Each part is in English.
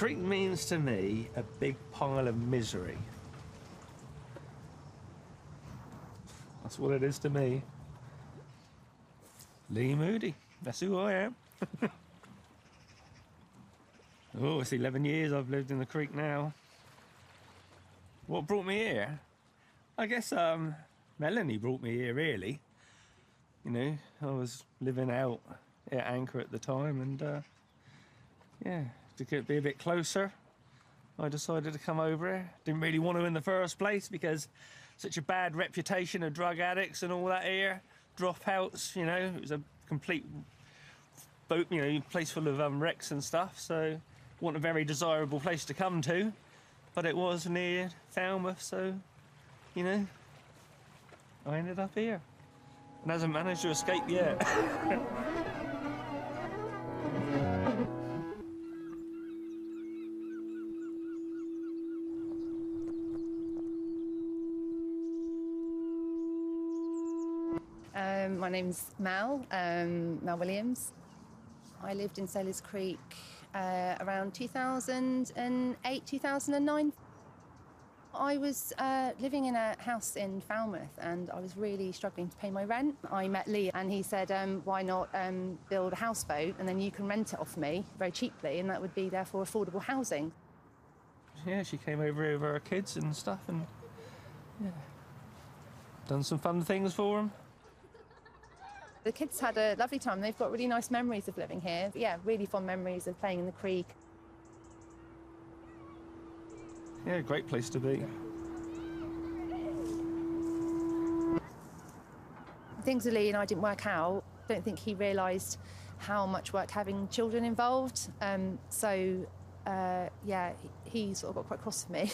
creek means to me a big pile of misery. That's what it is to me. Lee Moody, that's who I am. Oh, it's 11 years I've lived in the creek now. What brought me here? I guess Melanie brought me here, really. You know, I was living out at Anchor at the time, and yeah, to be a bit closer, I decided to come over here. Didn't really want to in the first place because such a bad reputation of drug addicts and all that here, dropouts, you know, it was a complete boat, you know, place full of wrecks and stuff, so it wasn't a very desirable place to come to, but it was near Falmouth, so, you know, I ended up here. And hasn't managed to escape yet. My name's Mel Williams. I lived in Sailors Creek around 2008, 2009. I was living in a house in Falmouth and I was really struggling to pay my rent. I met Lee and he said, why not build a houseboat and then you can rent it off me very cheaply and that would be therefore affordable housing. Yeah, she came over with her kids and stuff and yeah, done some fun things for them. The kids had a lovely time. They've got really nice memories of living here. Yeah, really fond memories of playing in the creek. Yeah, great place to be. Things with Lee and I didn't work out. I don't think he realised how much work having children involved. Yeah, he sort of got quite cross with me.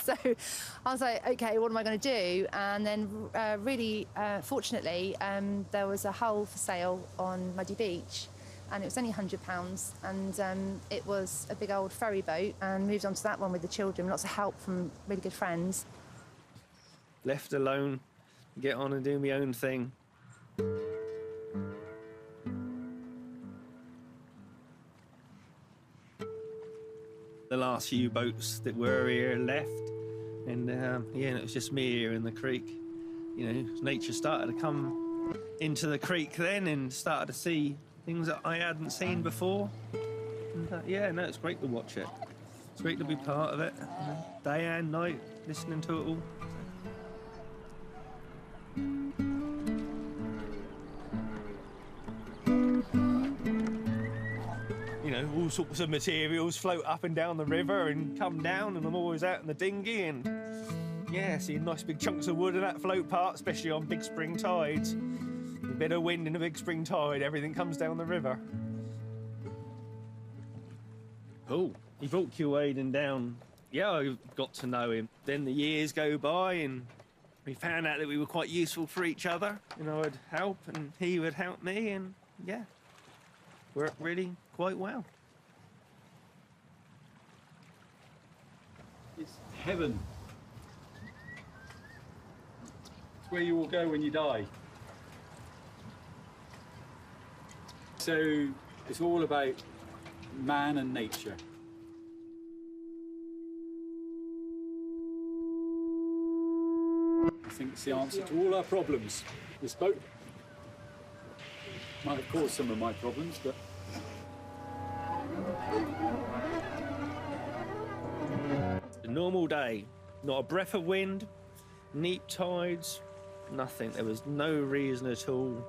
So I was like, OK, what am I going to do? And then really, fortunately, there was a hull for sale on Muddy Beach and it was only £100 and it was a big old ferry boat and moved on to that one with the children, lots of help from really good friends. Left alone, get on and do my own thing. The last few boats that were here left and yeah, and it was just me here in the creek. You know, nature started to come into the creek then and started to see things that I hadn't seen before. And, yeah, no, it's great to watch it. It's great to be part of it, day and night, listening to it all. You know, all sorts of materials float up and down the river and come down, and I'm always out in the dinghy and, yeah, seeing nice big chunks of wood and that float part, especially on big spring tides. A bit of wind and a big spring tide, everything comes down the river. Oh, he brought Kuwaden down. Yeah, I got to know him. Then the years go by and we found out that we were quite useful for each other. You know, I'd help and he would help me and, yeah, worked really quite well. It's heaven. It's where you will go when you die. So it's all about man and nature. I think it's the answer to all our problems. This boat might have caused some of my problems, but a normal day, not a breath of wind, neap tides, nothing. There was no reason at all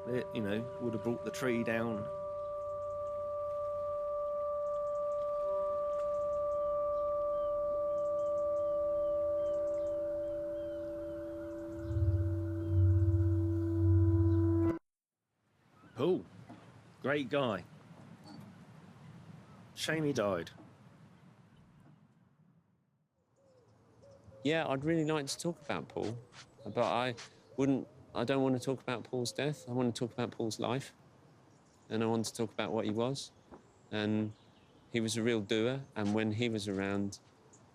that, you know, would have brought the tree down. Paul, great guy. Shame he died. Yeah, I'd really like to talk about Paul, but I don't want to talk about Paul's death. I want to talk about Paul's life, and I want to talk about what he was. And he was a real doer, and when he was around,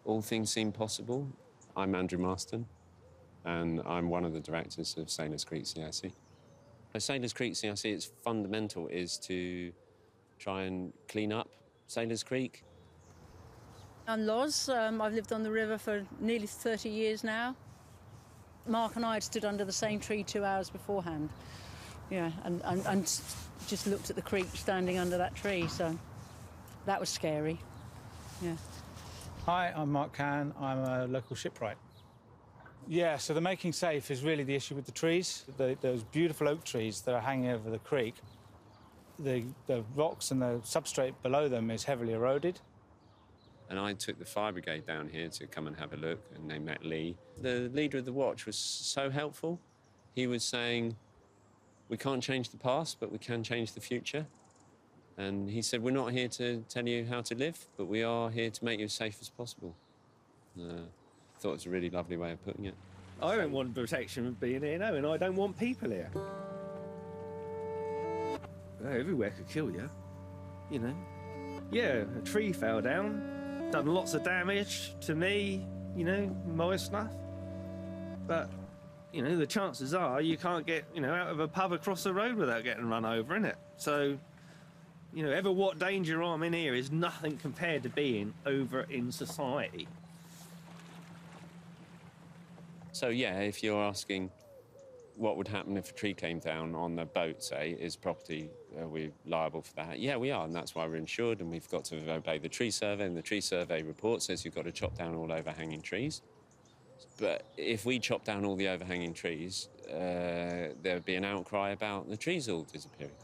all things seemed possible. I'm Andrew Marston, and I'm one of the directors of Sailors Creek CIC. So Sailors Creek CIC, its fundamental is to try and clean up Sailors Creek. I'm Loz. I've lived on the river for nearly 30 years now. Mark and I had stood under the same tree 2 hours beforehand. Yeah, and just looked at the creek standing under that tree, so that was scary. Yeah. Hi, I'm Mark Cann. I'm a local shipwright. Yeah, so the making safe is really the issue with the trees. Those beautiful oak trees that are hanging over the creek, the rocks and the substrate below them is heavily eroded. And I took the fire brigade down here to come and have a look, and they met Lee. The leader of the watch was so helpful. He was saying, we can't change the past, but we can change the future. And he said, we're not here to tell you how to live, but we are here to make you as safe as possible. I thought it was a really lovely way of putting it. I don't want protection of being here, no, and I don't want people here. Everywhere could kill you, you know. Yeah, a tree fell down, done lots of damage to me, you know, my stuff. But, you know, the chances are you can't get, you know, out of a pub across the road without getting run over, innit? So, you know, ever what danger I'm in here is nothing compared to being over in society. So, yeah, if you're asking what would happen if a tree came down on the boat, say, is property, are we liable for that? Yeah, we are, and that's why we're insured, and we've got to obey the tree survey, and the tree survey report says you've got to chop down all overhanging trees. But if we chop down all the overhanging trees, there'd be an outcry about the trees all disappearing.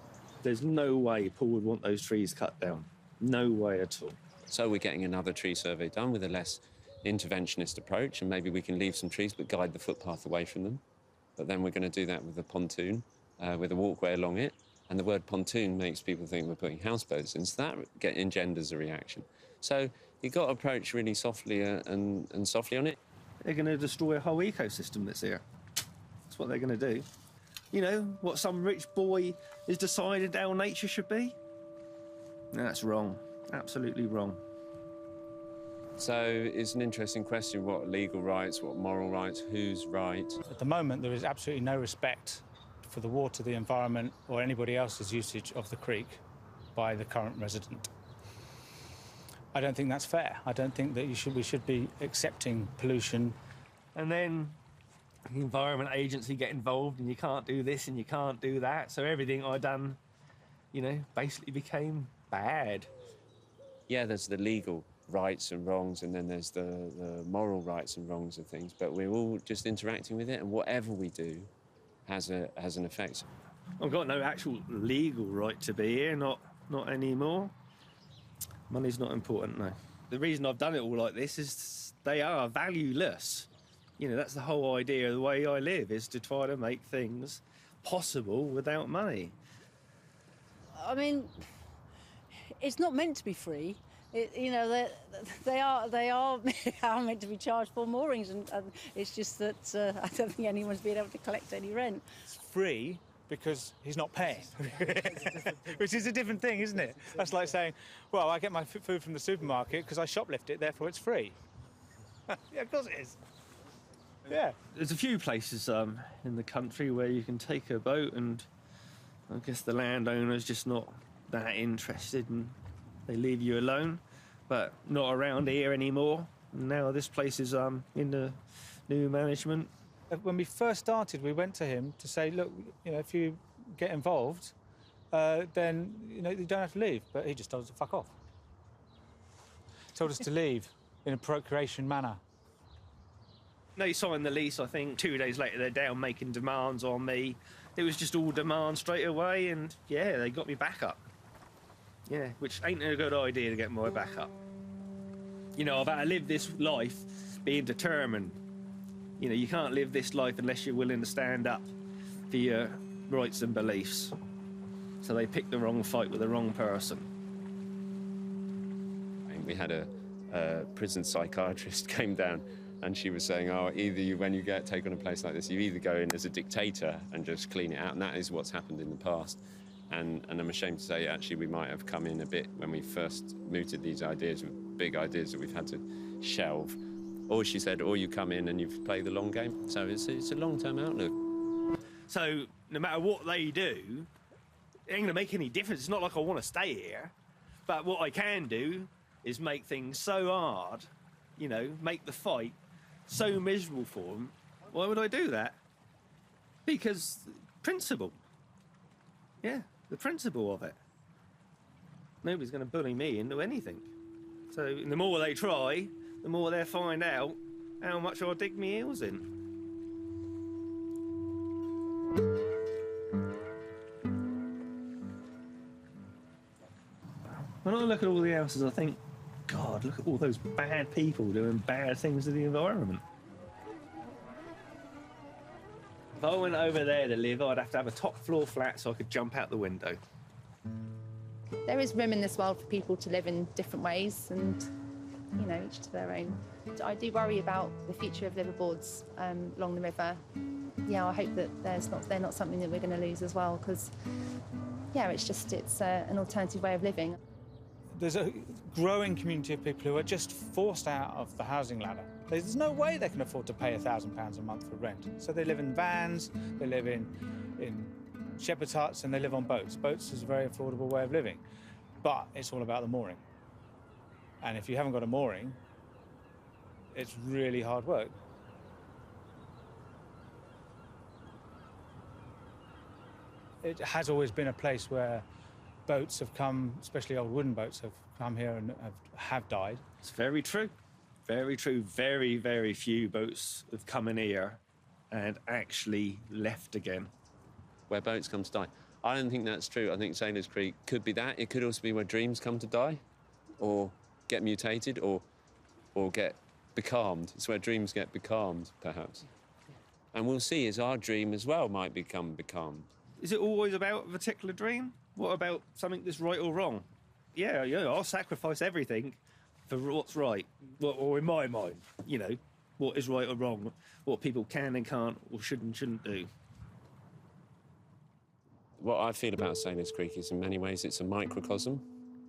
There's no way Paul would want those trees cut down. No way at all. So we're getting another tree survey done with a less interventionist approach, and maybe we can leave some trees but guide the footpath away from them. But then we're going to do that with a pontoon, with a walkway along it. And the word pontoon makes people think we're putting houseboats in, so that engenders a reaction. So you've got to approach really softly and softly on it. They're going to destroy a whole ecosystem that's here. That's what they're going to do. You know, what some rich boy has decided how nature should be? No, that's wrong. Absolutely wrong. So it's an interesting question, what legal rights, what moral rights, who's right? At the moment, there is absolutely no respect for the water, the environment, or anybody else's usage of the creek by the current resident. I don't think that's fair. I don't think that we should be accepting pollution. And then the Environment Agency get involved, and you can't do this and you can't do that. So everything I done, you know, basically became bad. Yeah, there's the legal rights and wrongs, and then there's the moral rights and wrongs of things, but we're all just interacting with it, and whatever we do has an effect. I've got no actual legal right to be here, not anymore. Money's not important, no. The reason I've done it all like this is they are valueless. You know, that's the whole idea of the way I live, is to try to make things possible without money. I mean, it's not meant to be free. You know, they are meant to be charged for moorings, and it's just that I don't think anyone's been able to collect any rent. It's free because he's not paying, which is a different thing, isn't it? That's like saying, well, I get my food from the supermarket because I shoplift it, therefore it's free. Yeah, of course it is. Yeah. There's a few places in the country where you can take a boat, and I guess the landowner's just not that interested, and they leave you alone, but not around here anymore. Now this place is in the new management. When we first started, we went to him to say, look, you know, if you get involved, then, you know, you don't have to leave. But he just told us to fuck off. Told us to leave in a procuration manner. They signed the lease, I think 2 days later they're down making demands on me. It was just all demand straight away, and yeah, they got me back up. Yeah, which ain't a good idea to get my back up. You know, I've had to live this life being determined. You know, you can't live this life unless you're willing to stand up for your rights and beliefs. So they picked the wrong fight with the wrong person. We had a prison psychiatrist came down, and she was saying, oh, either you, when you take on a place like this, you either go in as a dictator and just clean it out, and that is what's happened in the past. And I'm ashamed to say, actually, we might have come in a bit when we first mooted these ideas, with big ideas that we've had to shelve. Or she said, or you come in and you've played the long game. So it's a long-term outlook. So no matter what they do, it ain't going to make any difference. It's not like I want to stay here. But what I can do is make things so hard, you know, make the fight so miserable for them, why would I do that? Because principle. Yeah, the principle of it. Nobody's going to bully me into anything. So the more they try, the more they'll find out how much I dig my heels in. When I look at all the houses, I think, God, look at all those bad people doing bad things to the environment. If I went over there to live, I'd have to have a top floor flat so I could jump out the window. There is room in this world for people to live in different ways, and, you know, each to their own. I do worry about the future of liverboards along the river. Yeah, I hope that they're not something that we're going to lose as well, because, yeah, it's an alternative way of living. There's a growing community of people who are just forced out of the housing ladder. There's no way they can afford to pay £1,000 a month for rent. So they live in vans, they live in shepherd's huts, and they live on boats. Boats is a very affordable way of living, but it's all about the mooring. And if you haven't got a mooring, it's really hard work. It has always been a place where boats have come, especially old wooden boats, have come here and have died. It's very true. Very true. Very, very few boats have come in here and actually left again. Where boats come to die. I don't think that's true. I think Sailors Creek could be that. It could also be where dreams come to die, or get mutated, or get becalmed. It's where dreams get becalmed, perhaps. And we'll see as our dream as well might become becalmed. Is it always about a particular dream? What about something that's right or wrong? Yeah, I'll sacrifice everything for what's right. Well, or in my mind, you know, what is right or wrong, what people can and can't or should and shouldn't do. What I feel about Sailors Creek is in many ways it's a microcosm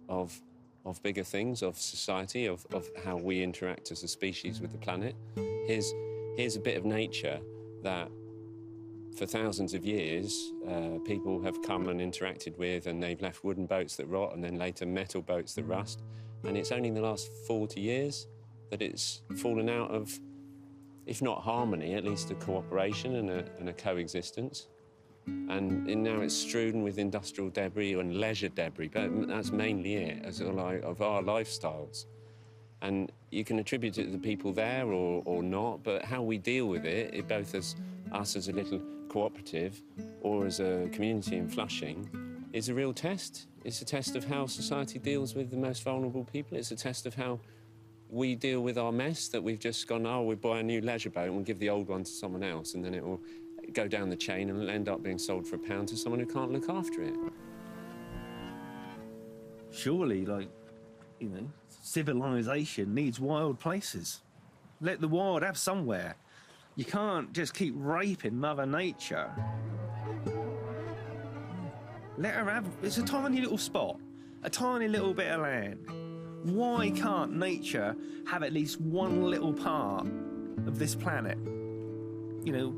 of bigger things, of society, of how we interact as a species with the planet. Here's a bit of nature that for thousands of years, people have come and interacted with, and they've left wooden boats that rot and then later metal boats that rust. And it's only in the last 40 years that it's fallen out of, if not harmony, at least a cooperation and a coexistence. And now it's strewn with industrial debris and leisure debris, but that's mainly it, as of our lifestyles. And you can attribute it to the people there or not, but how we deal with it both as us as a little cooperative or as a community in Flushing, is a real test. It's a test of how society deals with the most vulnerable people. It's a test of how we deal with our mess, that we've just gone, oh, we'll buy a new leisure boat and we'll give the old one to someone else, and then it will go down the chain and it'll end up being sold for £1 to someone who can't look after it. Surely, like, you know, civilization needs wild places. Let the wild have somewhere. You can't just keep raping Mother Nature. Let her have... It's a tiny little spot, a tiny little bit of land. Why can't nature have at least one little part of this planet? You know,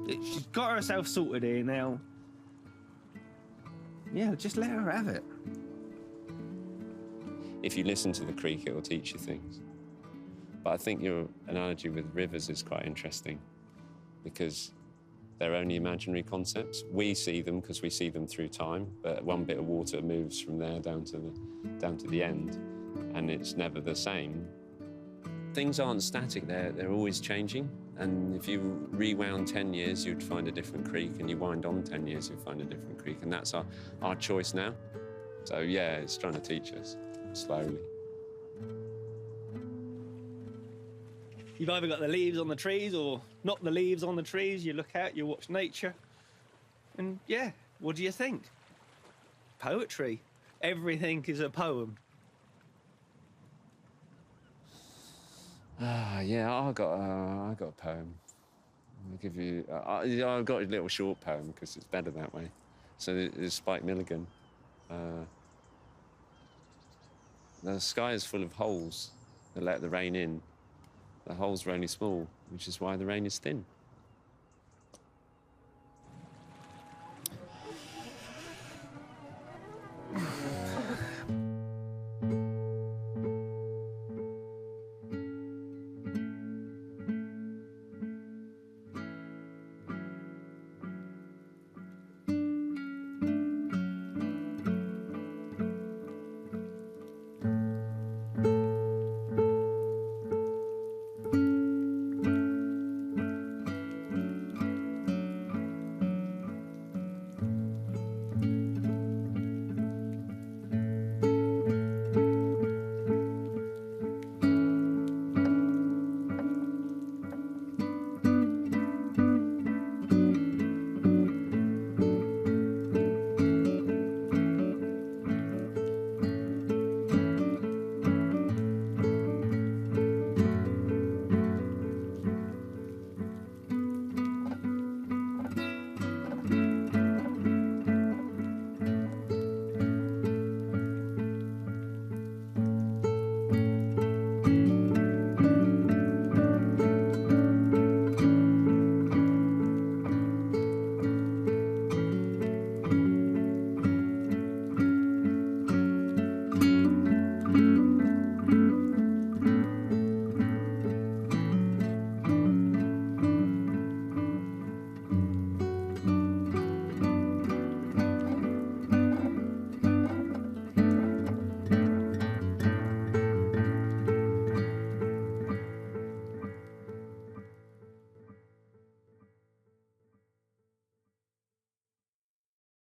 she's got herself sorted here now. Yeah, just let her have it. If you listen to the creek, it will teach you things. But I think your analogy with rivers is quite interesting, because they're only imaginary concepts. We see them because we see them through time, but one bit of water moves from there down to the end, and it's never the same. Things aren't static, they're always changing. And if you rewound 10 years, you'd find a different creek, and you wind on 10 years, you'd find a different creek. And that's our choice now. So yeah, it's trying to teach us, slowly. You've either got the leaves on the trees or not the leaves on the trees. You look out, you watch nature. And yeah, what do you think? Poetry. Everything is a poem. Yeah, I got a poem. I'll give you. I've got a little short poem because it's better that way. So there's Spike Milligan. The sky is full of holes that let the rain in. The holes are only small, which is why the rain is thin.